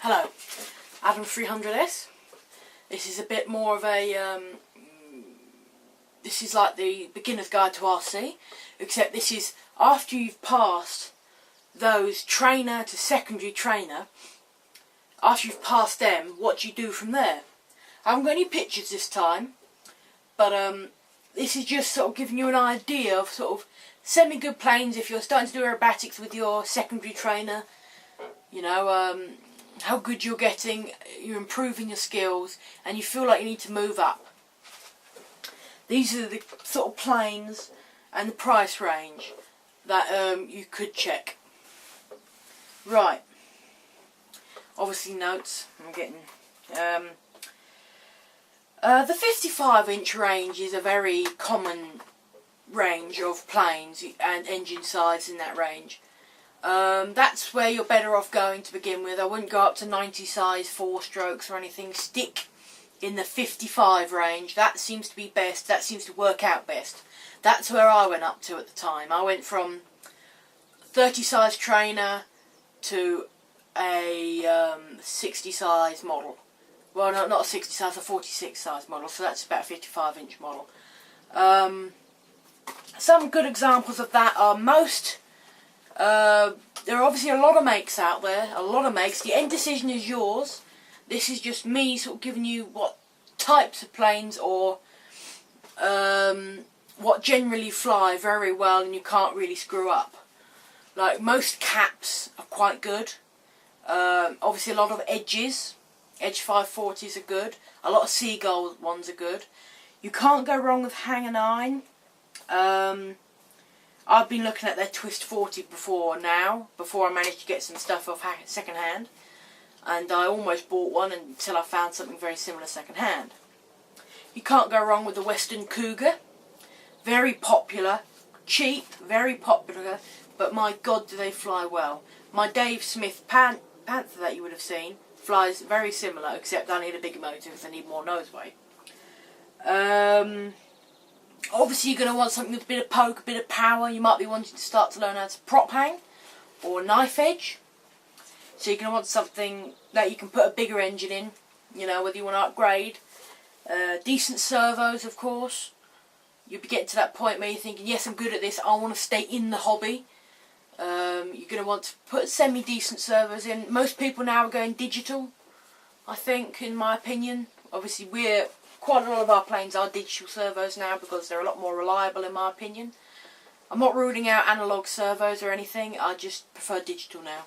Hello, Adam 300S. This is a bit more of a, this is like the beginner's guide to RC, except this is after you've passed those trainer to secondary trainer. After you've passed them, what do you do from there? I haven't got any pictures this time, but this is just sort of giving you an idea of sort of semi-good planes if you're starting to do aerobatics with your secondary trainer. You know, how good you're getting, you're improving your skills, and you feel like you need to move up. These are the sort of planes and the price range that you could check. Right. Obviously notes, I'm getting... the 55-inch range is a very common range of planes and engine size in that range. That's where you're better off going to begin with. I wouldn't go up to 90 size 4-strokes or anything. Stick in the 55 range. That seems to be best. That seems to work out best. That's where I went up to at the time. I went from 30 size trainer to a 60 size model. Well, no, not a 60 size, a 46 size model. So that's about a 55-inch model. Some good examples of that are most... there are obviously a lot of makes out there, a lot of makes. The end decision is yours. This is just me sort of giving you what types of planes or what generally fly very well and you can't really screw up. Like most caps are quite good. Obviously a lot of edges. Edge 540s are good. A lot of Seagull ones are good. You can't go wrong with Hangar 9. I've been looking at their Twist 40 before I managed to get some stuff off second hand, and I almost bought one until I found something very similar second hand. You can't go wrong with the Western Cougar. Very popular, cheap, very popular, but my God do they fly well. My Dave Smith Panther that you would have seen flies very similar, except I need a bigger motor because I need more nose weight. Obviously you're going to want something with a bit of poke, a bit of power. You might be wanting to start to learn how to prop hang or knife edge. So you're going to want something that you can put a bigger engine in, you know, whether you want to upgrade. Decent servos, of course. You'll be getting to that point where you're thinking, yes, I'm good at this, I want to stay in the hobby. You're going to want to put semi-decent servos in. Most people now are going digital, I think, in my opinion. Obviously quite a lot of our planes are digital servos now because they're a lot more reliable in my opinion. I'm not ruling out analog servos or anything, I just prefer digital now.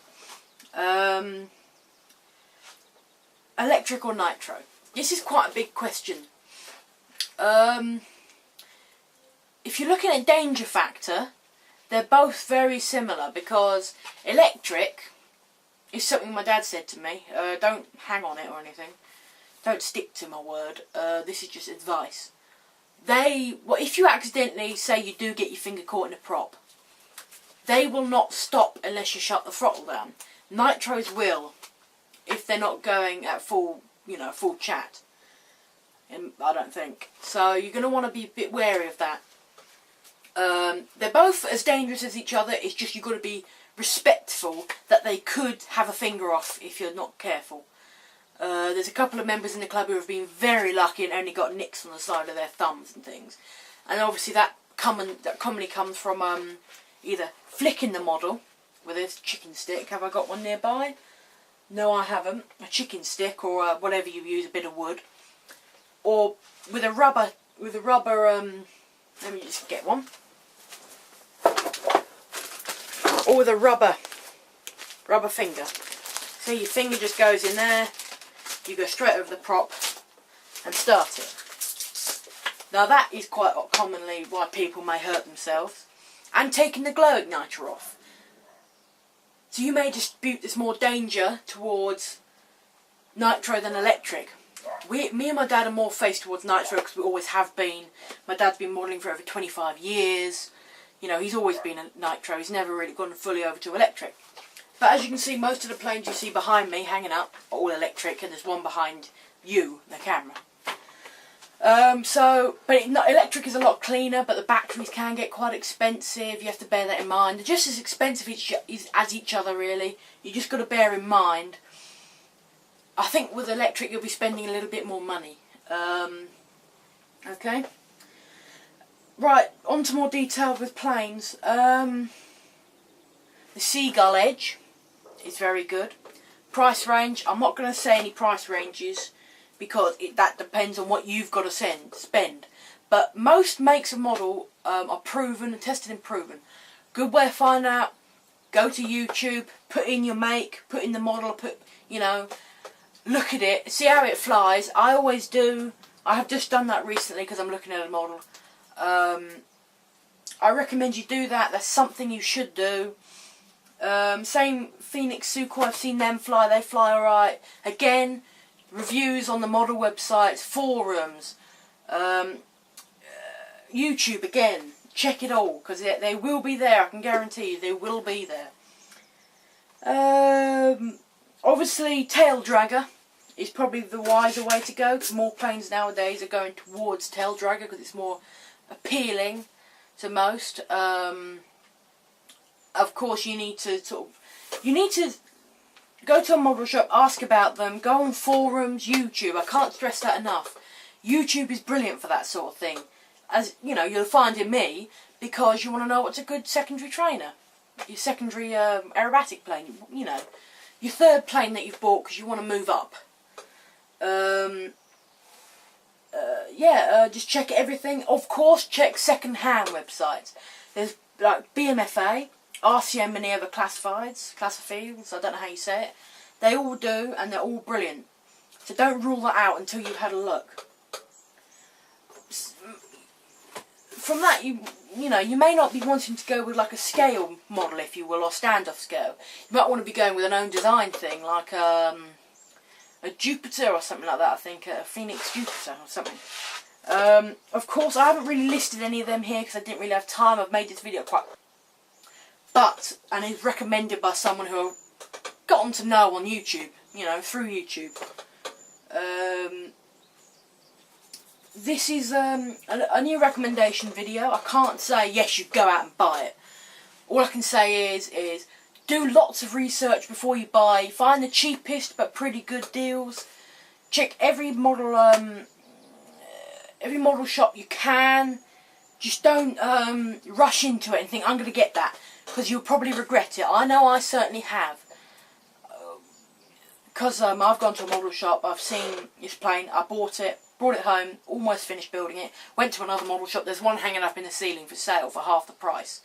Electric or nitro? This is quite a big question. If you're looking at danger factor, they're both very similar because electric is something my dad said to me. Don't hang on it or anything. Don't stick to my word. This is just advice. If you accidentally say you do get your finger caught in a prop, they will not stop unless you shut the throttle down. Nitros will, if they're not going at full chat. I don't think. So you're going to want to be a bit wary of that. They're both as dangerous as each other. It's just you've got to be respectful that they could have a finger off if you're not careful. There's a couple of members in the club who have been very lucky and only got nicks on the side of their thumbs and things. And obviously that commonly comes from either flicking the model with a chicken stick. Have I got one nearby? No, I haven't. A chicken stick or whatever you use, a bit of wood. Or with a rubber, let me just get one. Or with a rubber finger. So your finger just goes in there, you go straight over the prop and start it. Now that is quite commonly why people may hurt themselves. And taking the glow igniter off. So you may dispute there's more danger towards nitro than electric. Me and my dad are more faced towards nitro because we always have been. My dad's been modelling for over 25 years. You know, he's always been a nitro. He's never really gone fully over to electric. But as you can see, most of the planes you see behind me hanging up are all electric, and there's one behind you, the camera. Electric is a lot cleaner, but the batteries can get quite expensive. You have to bear that in mind. They're just as expensive as each other, really. You just got to bear in mind I think with electric you'll be spending a little bit more money. Okay. Right, on to more detail with planes. The Seagull Edge is very good. Price range, I'm not going to say any price ranges because that depends on what you've got to spend. But most makes and model are proven and tested and proven. Good way to find out, go to YouTube, put in your make, put in the model, look at it, see how it flies. I always do. I have just done that recently because I'm looking at a model. I recommend you do that. That's something you should do. Same Phoenix Sukhoi, I've seen them fly, they fly alright. Again, reviews on the model websites, forums, YouTube again, check it all, because they will be there, I can guarantee you, they will be there. Obviously, tail dragger is probably the wiser way to go, because more planes nowadays are going towards tail dragger, because it's more appealing to most. Of course, you need to go to a model shop, ask about them, go on forums, YouTube. I can't stress that enough. YouTube is brilliant for that sort of thing. As you know, you'll find in me, because you want to know what's a good secondary trainer, your secondary aerobatic plane. Your third plane that you've bought because you want to move up. Just check everything. Of course, check second-hand websites. There's like BMFA, RCM, and the other classifieds, I don't know how you say it. They all do, and they're all brilliant. So don't rule that out until you've had a look. From that, you may not be wanting to go with like a scale model, if you will, or standoff scale. You might want to be going with an own design thing, like a Jupiter or something like that. I think a Phoenix Jupiter or something. Of course, I haven't really listed any of them here because I didn't really have time. I've made this video and it's recommended by someone who I've gotten to know on YouTube, through YouTube. This is a new recommendation video. I can't say, yes, you go out and buy it. All I can say is do lots of research before you buy. Find the cheapest but pretty good deals. Check every model shop you can. Just don't rush into it and think, I'm going to get that, because you'll probably regret it. I know I certainly have. Because I've gone to a model shop, I've seen this plane, I bought it, brought it home, almost finished building it, went to another model shop, there's one hanging up in the ceiling for sale for half the price.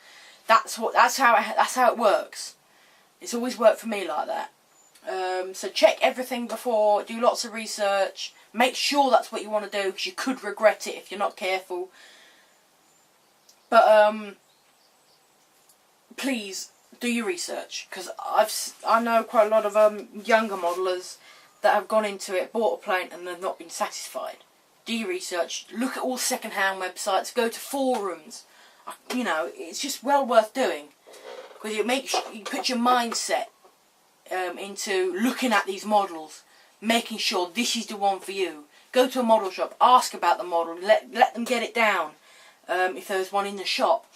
That's how it works. It's always worked for me like that. So check everything before, do lots of research, make sure that's what you want to do, because you could regret it if you're not careful. But please do your research, because I know quite a lot of younger modelers that have gone into it, bought a plane, and they've not been satisfied. Do your research, look at all second-hand websites, go to forums. It's just well worth doing, because you put your mindset into looking at these models, making sure this is the one for you. Go to a model shop, ask about the model, let them get it down. If there's one in the shop,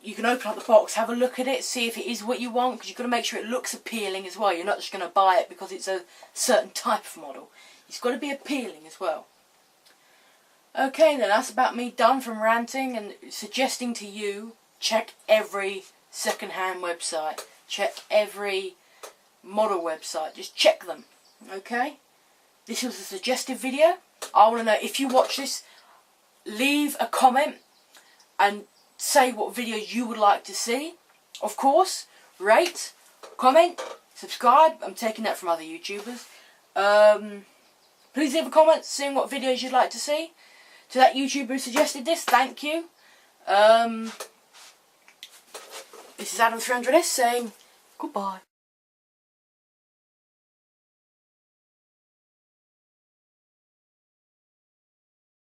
you can open up the box, have a look at it, see if it is what you want, because you've got to make sure it looks appealing as well. You're not just going to buy it because it's a certain type of model. It's got to be appealing as well. Okay then, that's about me done from ranting and suggesting to you, check every second-hand website, check every model website, just check them. Okay, this was a suggestive video. I want to know, if you watch this, leave a comment and say what videos you would like to see. Of course, rate, comment, subscribe. I'm taking that from other YouTubers. Please leave a comment saying what videos you'd like to see. To that YouTuber who suggested this, thank you. This is Adam300S saying goodbye.